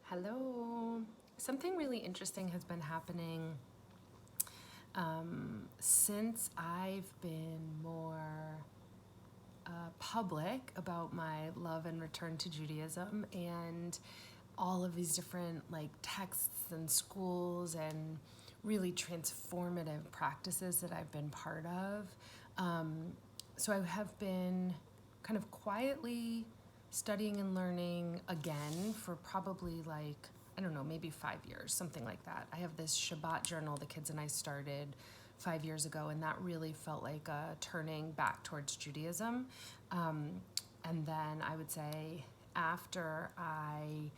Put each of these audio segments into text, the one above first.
Hello. Something really interesting has been happening since I've been more public about my love and return to Judaism and all of these different texts and schools and really transformative practices that I've been part of. So I have been kind of quietly studying and learning again for probably I don't know, maybe 5 years, something like that. I have this Shabbat journal the kids and I started 5 years ago, and that really felt like a turning back towards Judaism. And then I would say after I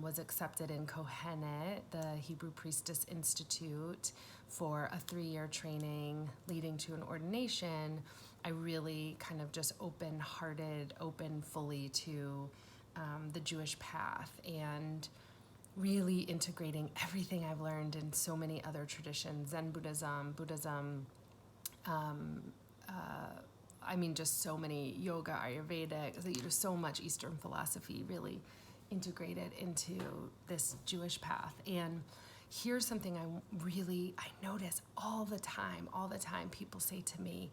was accepted in Kohenet, the Hebrew Priestess Institute, for a 3-year training leading to an ordination, I really kind of just open fully to the Jewish path and really integrating everything I've learned in so many other traditions, Zen Buddhism, just so many yoga, Ayurvedic, so much Eastern philosophy really integrated into this Jewish path. And here's something I notice all the time, people say to me,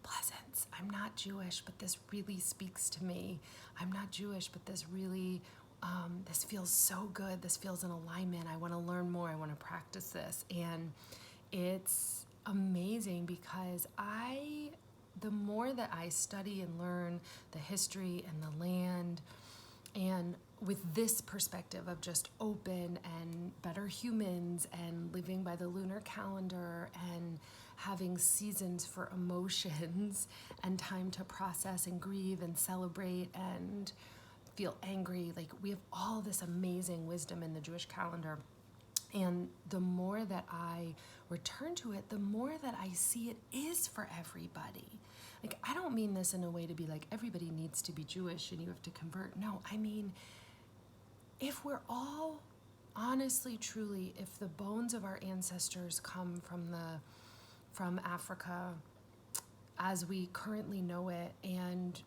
Pleasance, I'm not Jewish, but this really speaks to me. I'm not Jewish, but this really, this feels so good. This feels in alignment. I want to learn more. I want to practice this. And it's amazing because the more that I study and learn the history and the land, and with this perspective of just open and better humans and living by the lunar calendar and having seasons for emotions and time to process and grieve and celebrate and feel angry, we have all this amazing wisdom in the Jewish calendar. And the more that I return to it, the more that I see it is for everybody. I don't mean this in a way to be everybody needs to be Jewish and you have to convert. No, I mean, if we're all honestly, truly, if the bones of our ancestors come from Africa as we currently know it, and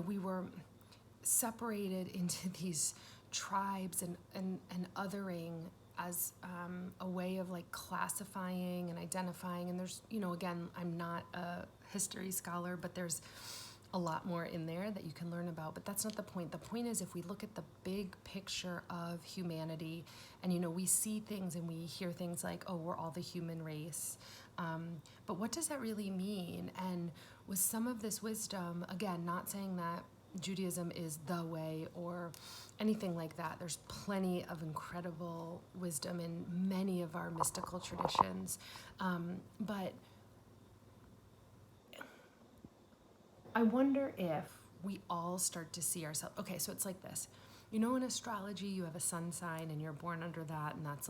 we were separated into these tribes and othering as a way of classifying and identifying. And there's, again, I'm not a history scholar, but there's a lot more in there that you can learn about. But that's not the point. The point is, if we look at the big picture of humanity and, we see things and we hear things like, oh, we're all the human race. But what does that really mean? And with some of this wisdom, again, not saying that Judaism is the way or anything like that. There's plenty of incredible wisdom in many of our mystical traditions. But I wonder if we all start to see ourselves. Okay, so it's like this. In astrology, you have a sun sign and you're born under that, and that's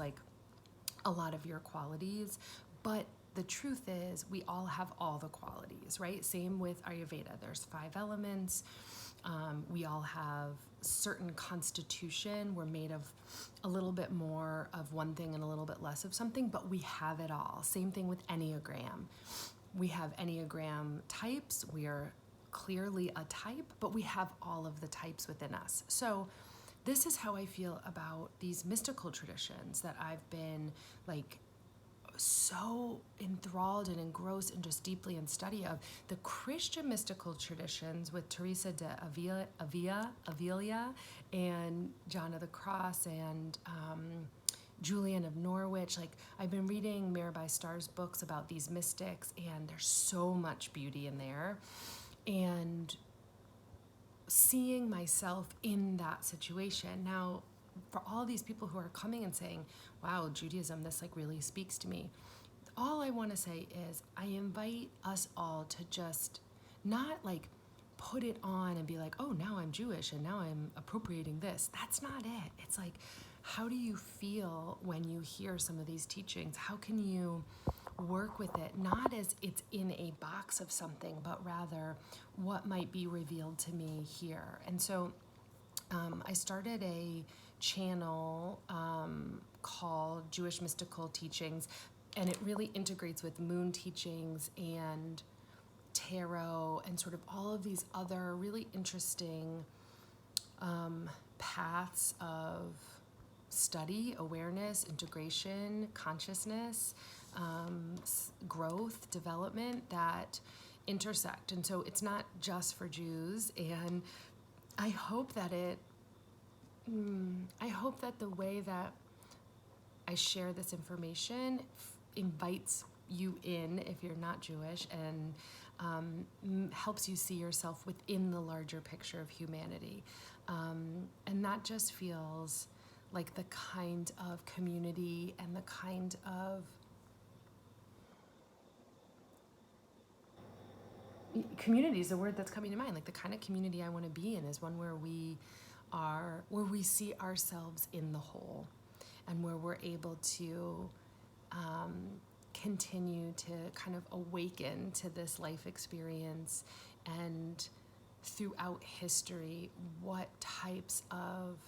a lot of your qualities. But the truth is, we all have all the qualities, right? Same with Ayurveda. There's 5 elements. We all have certain constitution. We're made of a little bit more of one thing and a little bit less of something, but we have it all. Same thing with Enneagram. We have Enneagram types. We are clearly a type, but we have all of the types within us. So this is how I feel about these mystical traditions that I've been so enthralled and engrossed and just deeply in study of. The Christian mystical traditions with Teresa de Avila and John of the Cross and Julian of Norwich. I've been reading Mirabai Starr's books about these mystics, and there's so much beauty in there. And seeing myself in that situation. Now, for all these people who are coming and saying, wow, Judaism, this really speaks to me. All I want to say is I invite us all to just not put it on and be oh, now I'm Jewish and now I'm appropriating this. That's not it. It's how do you feel when you hear some of these teachings? How can you work with it, not as it's in a box of something, but rather what might be revealed to me here? And so I started a channel called Jewish Mystical Teachings, and it really integrates with moon teachings and tarot and sort of all of these other really interesting paths of study, awareness, integration, consciousness, growth, development that intersect. And so it's not just for Jews. And I hope that the way that I share this information invites you in if you're not Jewish, and helps you see yourself within the larger picture of humanity. And that just feels like the kind of community and the kind of community is the word that's coming to mind. Like the kind of community I want to be in is one where we see ourselves in the whole, and where we're able to continue to kind of awaken to this life experience, and throughout history, what types of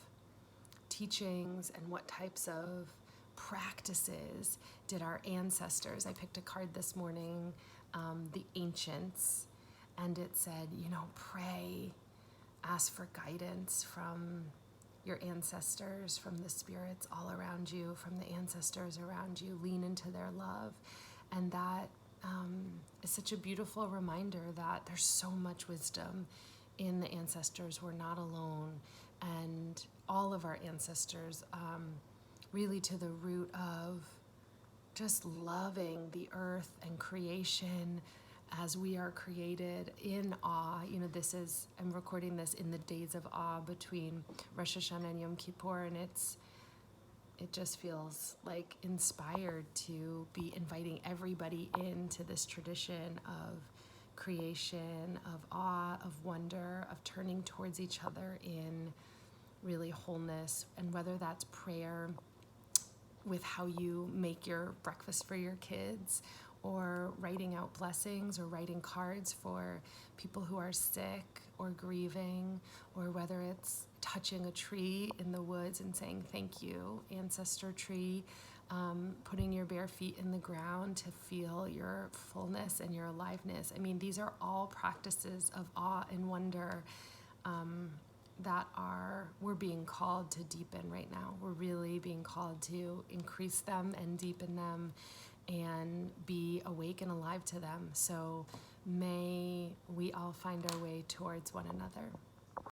teachings and what types of practices did our ancestors. I picked a card this morning, the ancients, and it said, pray, ask for guidance from your ancestors, from the spirits all around you, from the ancestors around you, lean into their love. And that is such a beautiful reminder that there's so much wisdom in the ancestors. We're not alone. And all of our ancestors, really to the root of just loving the earth and creation as we are created in awe. I'm recording this in the days of awe between Rosh Hashanah and Yom Kippur, and it just feels like inspired to be inviting everybody into this tradition of creation, of awe, of wonder, of turning towards each other in really wholeness. And whether that's prayer with how you make your breakfast for your kids, or writing out blessings, or writing cards for people who are sick or grieving, or whether it's touching a tree in the woods and saying thank you, ancestor tree, putting your bare feet in the ground to feel your fullness and your aliveness. I mean, these are all practices of awe and wonder that we're being called to deepen right now. We're really being called to increase them and deepen them and be awake and alive to them. So may we all find our way towards one another.